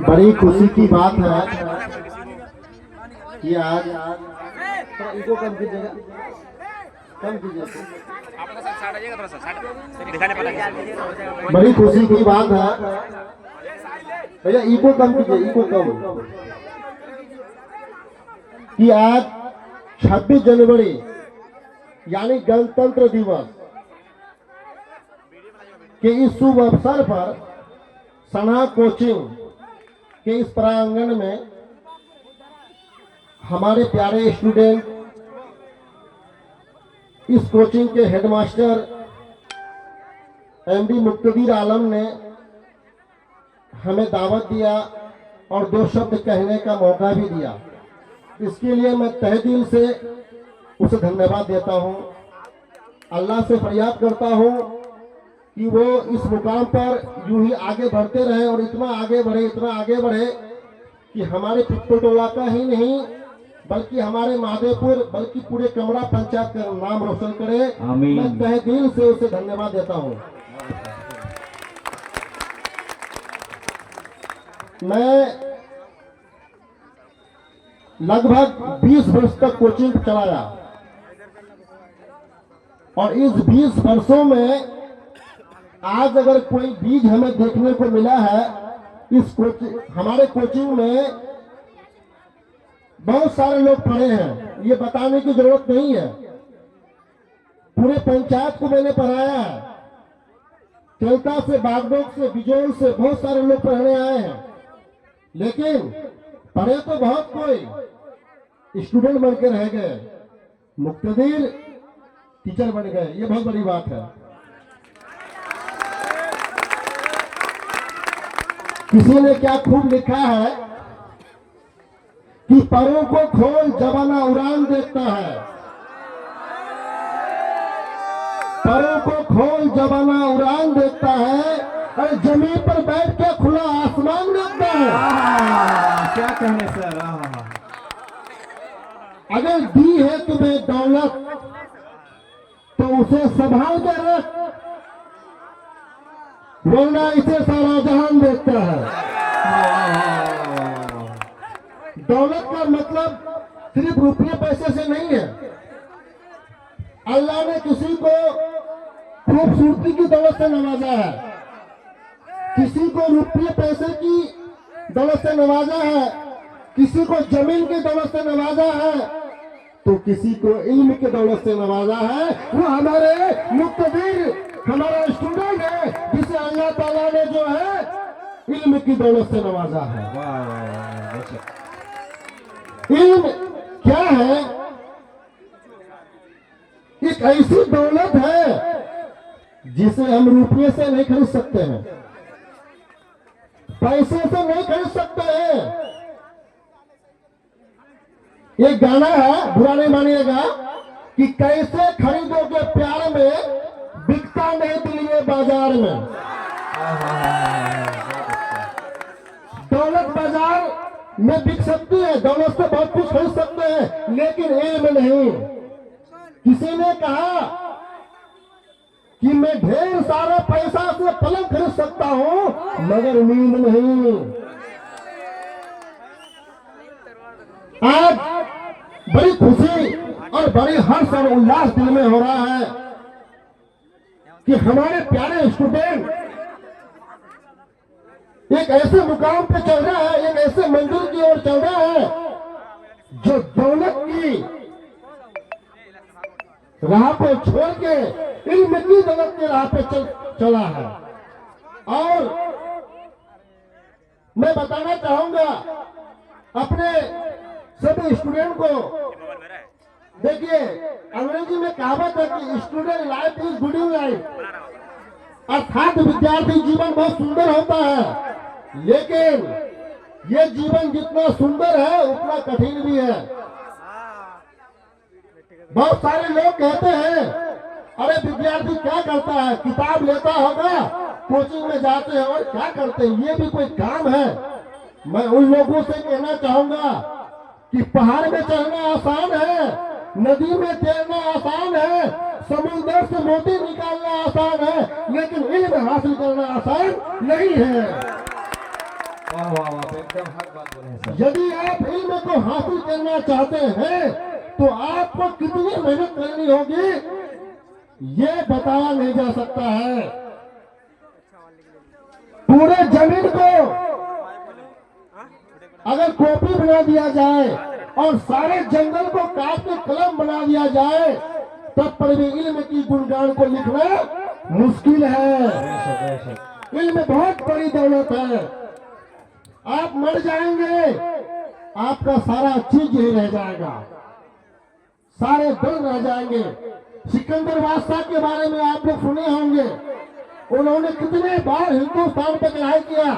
बड़ी खुशी की बात है कि आज इनको कम कीजिएगा, कम कीजिए। बड़ी खुशी की बात है भैया, इको कम कीजिए, इको कम, कि आज 26 जनवरी यानी गणतंत्र दिवस के इस शुभ अवसर पर सना कोचिंग के इस प्रांगण में हमारे प्यारे स्टूडेंट, इस कोचिंग के हेडमास्टर एमडी मुक्तदीर आलम ने हमें दावत दिया और 2 शब्द कहने का मौका भी दिया। इसके लिए मैं तहे दिल से उसे धन्यवाद देता हूं। अल्लाह से फरियाद करता हूं कि वो इस मुकाम पर यूं ही आगे बढ़ते रहे और इतना आगे बढ़े, इतना आगे बढ़े कि हमारे पिपल टोला का ही नहीं बल्कि हमारे महादेवपुर बल्कि पूरे कमरा पंचायत का नाम रोशन करे। मैं तहे दिल से उसे धन्यवाद देता हूं। मैं लगभग 20 वर्ष तक कोचिंग चलाया और इस 20 वर्षों में आज अगर कोई बीज हमें देखने को मिला है, इस हमारे कोचिंग में बहुत सारे लोग पढ़े हैं, ये बताने की जरूरत नहीं है। पूरे पंचायत को मैंने पढ़ाया है, चलता से, बागडोग से, बिजोल से बहुत सारे लोग पढ़ने आए हैं, लेकिन पढ़े तो बहुत कोई स्टूडेंट बन के रह गए, मुक्तदीर टीचर बन गए। ये बहुत बड़ी बात है। किसी ने क्या खूब लिखा है कि परों को खोल जवाना उड़ान देखता है, परों को खोल जवाना उड़ान देखता है और जमीन पर बैठ के खुला आसमान देखता है। क्या कहने सर। अगर दी है तुम्हें दौलत तो उसे संभाल के रख, वरना इसे सारा जहान देखता है। दौलत का मतलब सिर्फ रुपये पैसे से नहीं है। अल्लाह ने किसी को खूबसूरती की दौलत से नवाजा है, किसी को रुपये पैसे की दौलत से नवाजा है, किसी को जमीन की दौलत से नवाजा है, तो किसी को इल्म की दौलत से नवाजा है। वो हमारे मुक्तदीर हमारा स्टूडेंट है जिसे अल्लाह ताला ने जो है इल्म की दौलत से नवाजा है। इल्म क्या है? एक ऐसी दौलत है जिसे हम रुपये से नहीं खरीद सकते हैं, पैसे से नहीं खरीद सकते हैं। एक गाना है, बुरा नहीं मानिएगा, कि कैसे खरीदोगे प्यार में बिकता नहीं दिल ये बाजार में। दौलत बाजार में बिक सकती है, दौलत से बहुत कुछ खरीद सकते हैं, लेकिन इल्म नहीं। किसी ने कहा कि मैं ढेर सारा पैसा से पलंग खरीद सकता हूं मगर नींद नहीं। आज बड़ी खुशी और बड़ी हर्ष और उल्लास दिल में हो रहा है कि हमारे प्यारे स्टूडेंट एक ऐसे मुकाम पे चल रहा है, एक ऐसे मंजिल की ओर चल रहा है जो दौलत की राह को छोड़ के इल्म की दौलत की राह पे चला है। और मैं बताना चाहूंगा अपने सभी स्टूडेंट को, देखिए अंग्रेजी में कहावत है कि student life is good life, अर्थात विद्यार्थी जीवन बहुत सुंदर होता है, लेकिन ये जीवन जितना सुंदर है उतना कठिन भी है। बहुत सारे लोग कहते हैं अरे विद्यार्थी क्या करता है, किताब लेता होगा, कोचिंग में जाते हैं और क्या करते हैं, ये भी कोई काम है? मैं उन लोगों से कहना चाहूंगा कि पहाड़ में चढ़ना आसान है, नदी में तैरना आसान है, समुद्र से मोती निकालना आसान है, लेकिन इल्म हासिल करना आसान नहीं है। वाह वाह वाह, एकदम हक बात बोले हैं सर। यदि आप इल्म को हासिल करना चाहते हैं तो आपको कितनी मेहनत करनी होगी ये बताया नहीं जा सकता है। पूरे जमीन को अगर कॉपी बना दिया जाए और सारे जंगल को काट के कलम बना दिया जाए तब पर भी इल्म की गुणगान को लिखना मुश्किल है। इल्म बहुत बड़ी दौलत है। आप मर जाएंगे, आपका सारा चीज यही रह जाएगा, सारे दल रह जाएंगे। सिकंदर बादशाह के बारे में आप लोग सुने होंगे, उन्होंने कितने बार हिंदुस्तान पर चढ़ाई किया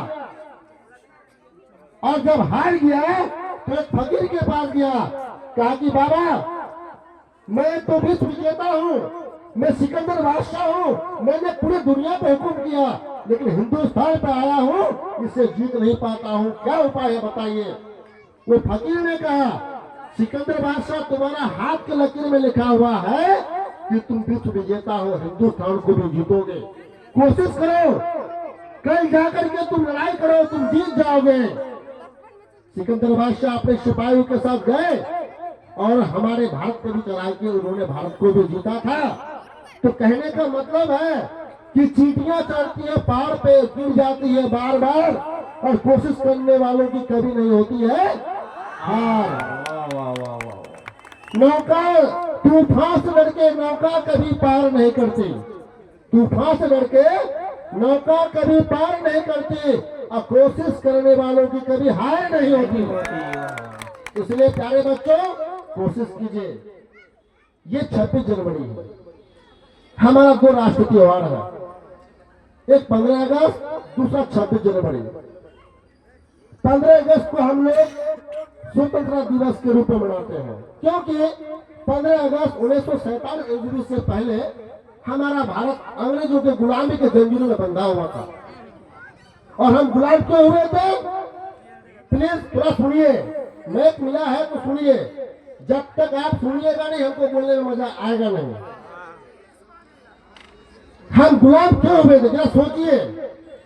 और जब हार गया तो एक फकीर के पास गया, कहा कि बाबा मैं तो विश्व विजेता हूँ, मैं सिकंदर बादशाह हूँ, मैंने पूरी दुनिया पे हुक्म किया, लेकिन हिंदुस्तान पे आया हूँ, इससे जीत नहीं पाता हूँ, क्या उपाय है बताइए। वो फकीर ने कहा सिकंदर बादशाह तुम्हारा हाथ के लकीर में लिखा हुआ है कि तुम विश्व विजेता हो, हिंदुस्तान को भी जीतोगे, कोशिश करो, कल जाकर के तुम लड़ाई करो, तुम जीत जाओगे। सिकंदर बादशाह अपने सिपाहियों के साथ गए और हमारे भारत पे भी चढ़ाई की, उन्होंने भारत को भी जीता था। तो कहने का मतलब है कि चींटियां चढ़ती है पहाड़ पे, गिर जाती है बार बार, और कोशिश करने वालों की कभी नहीं होती है हार। वाह वाह वाह वाह। नौका तूफान से लड़के नौका कभी पार नहीं करती, तूफान से लड़के नौका कभी पार नहीं करती, और कोशिश करने वालों की कभी हार नहीं होती। इसलिए प्यारे बच्चों कोशिश कीजिए। ये 26 जनवरी है, हमारा दो राष्ट्रीय त्योहार है, एक 15 अगस्त, दूसरा 26 जनवरी। 15 अगस्त को हम लोग स्वतंत्रता दिवस के रूप में मनाते हैं, क्योंकि 15 अगस्त 1947 ईस्वी से पहले हमारा भारत अंग्रेजों के गुलामी के जंजीरों में बंधा हुआ था। और हम गुलाम क्यों हुए थे? प्लीज थोड़ा सुनिए, मैच मिला है तो सुनिए, जब तक आप सुनिएगा नहीं हमको बोलने में मजा आएगा नहीं। हम गुलाम क्यों हुए थे जरा सोचिए।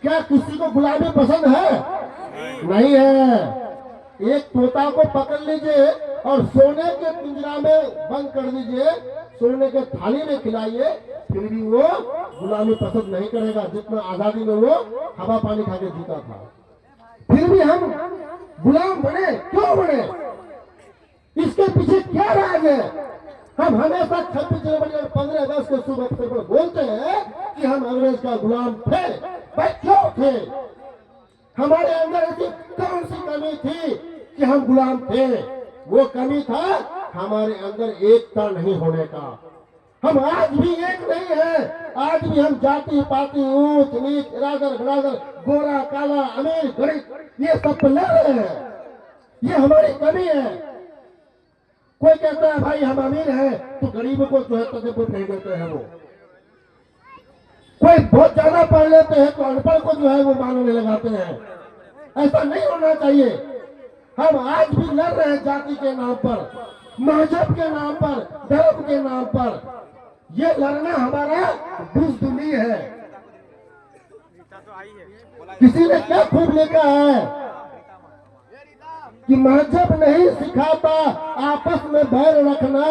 क्या किसी को गुलामी पसंद है? नहीं है। एक तोता को पकड़ लीजिए और सोने के पिंजरा में बंद कर दीजिए, सोने के थाली में खिलाइए, फिर भी वो गुलामी पसंद नहीं करेगा, जितना आजादी में वो हवा पानी खा के जीता था। फिर भी हम गुलाम बने, क्यों बने? इसके पीछे क्या राज है? हम हमेशा 26 जनवरी और 15 अगस्त के शुभ अवसर पर बोलते हैं कि हम अंग्रेज का गुलाम थे। भाई क्यों थे? हमारे अंदर ऐसी कौन सी कमी थी कि हम गुलाम थे? वो कमी था हमारे अंदर एकता नहीं होने का। हम आज भी एक नहीं है, आज भी हम जाति पाति ऊंच नीच इरादर बरादर गोरा काला अमीर गरीब ये सब पे लड़ रहे हैं। ये हमारी कमी है। कोई कहता है भाई हम अमीर हैं तो गरीबों को जो है तजर्बा नहीं देते हैं। वो कोई बहुत ज्यादा पढ़ लेते हैं तो अनपढ़ को जो है वो मानने लगाते हैं। ऐसा नहीं होना चाहिए। हम आज भी लड़ रहे हैं जाति के नाम पर, मजहब के नाम पर, धर्म के नाम पर। ये लड़ना हमारा बुज़दिली है। किसी ने क्या खूब लिखा है कि मजहब नहीं सिखाता आपस में बैर रखना,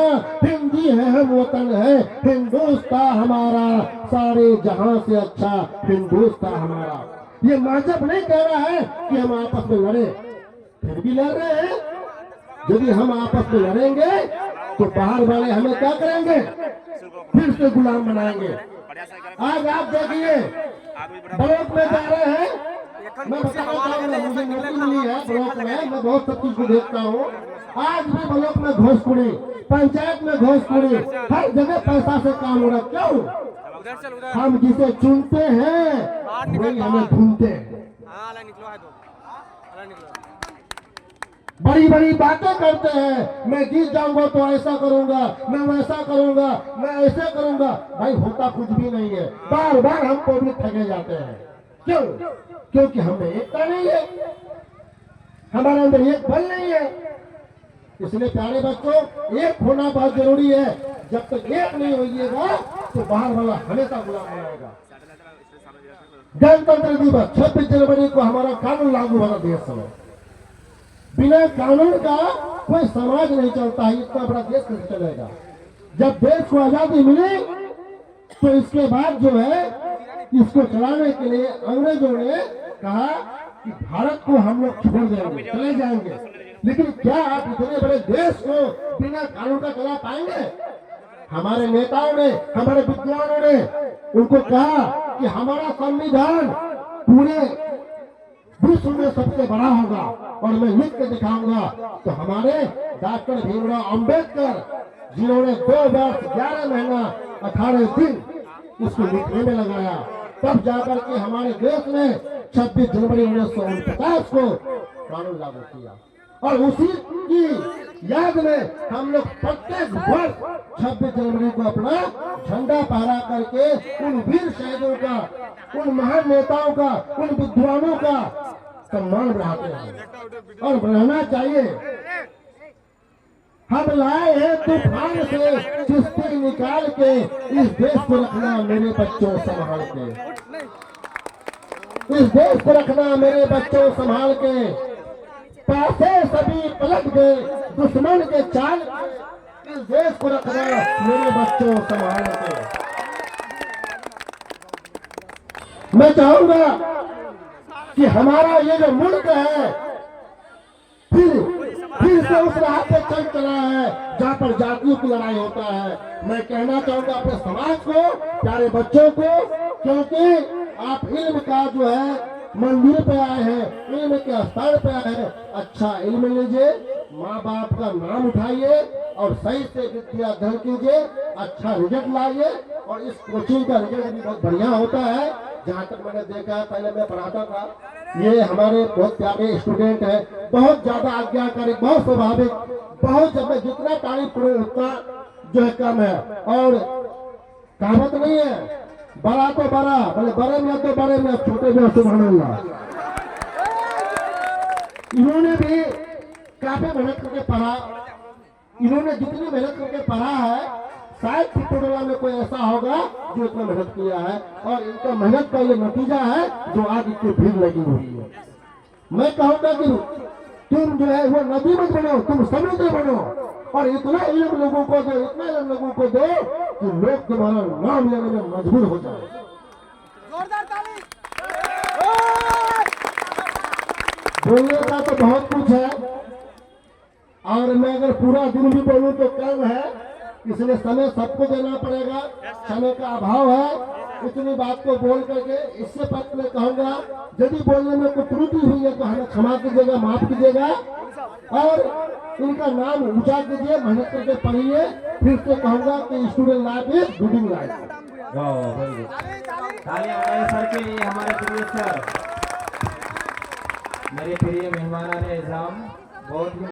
हिंदी है हम वतन है हिंदुस्तान हमारा, सारे जहां से अच्छा हिंदुस्तान हमारा। ये मजहब नहीं कह रहा है कि हम आपस में लड़े, फिर भी लड़ रहे हैं। यदि हम आपस में लड़ेंगे तो बाहर वाले हमें क्या करेंगे? फिर से गुलाम बनाएंगे। आज आप देखिए ब्लॉक में जा रहे हैं, मैं बताना चाहूंगा, मुझे नौकरी मिली है ब्लॉक में, मैं बहुत सब चीज को देखता हूँ। आज भी ब्लॉक में घूसखोरी, पंचायत में घूसखोरी, हर जगह पैसा से काम हो रहा। क्यों? हम जिसे चुनते हैं वही हमें ढूंढते हैं। बड़ी बड़ी बातें करते हैं, मैं जीत जाऊंगा तो ऐसा करूंगा, मैं वैसा करूंगा, मैं ऐसे करूंगा। भाई होता कुछ भी नहीं है। बार बार हमको भी ठगे जाते हैं। क्यों? क्योंकि हमें एकता नहीं है, हमारे अंदर एक बल नहीं है। इसलिए प्यारे बच्चों एक होना बहुत जरूरी है। जब तक एक नहीं होइएगा तो बाहर वाला हमेशा गुलाम बनाएगा। गणतंत्र दिवस 26 जनवरी को हमारा कानून लागू होना देश में, बिना कानून का कोई समाज नहीं चलता है। इतना बड़ा देश कैसे चलेगा? जब देश को आजादी मिली तो इसके बाद जो है इसको चलाने के लिए अंग्रेजों ने कहा कि भारत को हम लोग छोड़ देंगे, चले जाएंगे। लेकिन क्या आप इतने बड़े देश को बिना कानून का चला पाएंगे? हमारे नेताओं ने, हमारे विद्वानों ने उनको कहा कि हमारा संविधान पूरे विश्व में सबसे बड़ा होगा और मैं लिख के दिखाऊंगा। तो हमारे डॉक्टर भीमराव अंबेडकर, जिन्होंने 2 वर्ष 11 महीना 18 दिन इसको लिखने में लगाया, तब जाकर के हमारे देश ने 26 जनवरी 1949 को कानून लागू किया। और उसी की याद में हम लोग प्रत्येक वर्ष 26 जनवरी को अपना झंडा फहरा करके उन वीर शहीदों का, उन महान नेताओं का, उन विद्वानों का सम्मान बढ़ाते हैं और बढ़ाना चाहिए। हम लाए हैं तूफान से चिश्ती निकाल के, इस देश को रखना मेरे बच्चों संभाल के, इस देश को रखना मेरे बच्चों संभाल के। पासे सभी पलट गए दुश्मन के चाल, इस देश को रखना मेरे बच्चों संभाल के। मैं चाहूंगा कि हमारा ये जो मुल्क है फिर से उस राह पे चल चला है जहाँ पर जातियों की लड़ाई होता है। मैं कहना चाहूंगा अपने समाज को, प्यारे बच्चों को, क्योंकि आप इल्म का जो है मंदिर पे आए हैं, इल्म के स्थान पे आए हैं, अच्छा इल्म लीजिए, माँ बाप का नाम उठाइए और सही से विद्या अध्ययन कीजिए, अच्छा रिजल्ट लाइए। और इस कोचिंग का रिजल्ट भी बहुत बढ़िया होता है। जहाँ तक मैंने देखा, पहले मैं पढ़ाता था, ये हमारे बहुत प्यारे स्टूडेंट है, बहुत ज्यादा आज्ञाकारी, बहुत स्वाभाविक, बहुत, जब मैं जितना तारीफ करूँ उतना जो है कम है। और कहावत नहीं है, बड़ा तो बड़ा, बोले बड़े में तो बड़े में, छोटे में सुभान अल्लाह। इन्होंने भी काफी मेहनत करके पढ़ा, इन्होंने जितनी मेहनत करके पढ़ा है शायद टोटोला में कोई ऐसा होगा जो इतना मेहनत किया है, और इनका मेहनत का ये नतीजा है जो आज इतनी भीड़ लगी हुई है। मैं कहूँगा कि तुम जो है वो नदी मत बनो, तुम समुद्र बनो और इतना इल्म लोगों को दो, इतना इल्म लोगों को दो कि लोग तुम्हारा नाम लेने में मजबूर हो जाए। जोरदार ताली। बोलने का तो बहुत कुछ है और मैं अगर पूरा दिन भी बोलूं तो कम है, इसलिए समय सबको देना पड़ेगा, समय का अभाव है। इतनी बात को बोल करके इससे पहले मैं कहूँगा यदि बोलने में कोई त्रुटि हुई है तो हमें क्षमा कीजिएगा, माफ कीजिएगा और इनका नाम ऊंचा कीजिए, मेहनत करके पढ़िए। फिर से कहूँगा कि student life is Gooding life. वाह वाह, वेरी गुड। तालियां बजाइए सर के लिए, हमारे प्रिय सर, मेरे प्रिय मेहमान इज़ाम, बहुत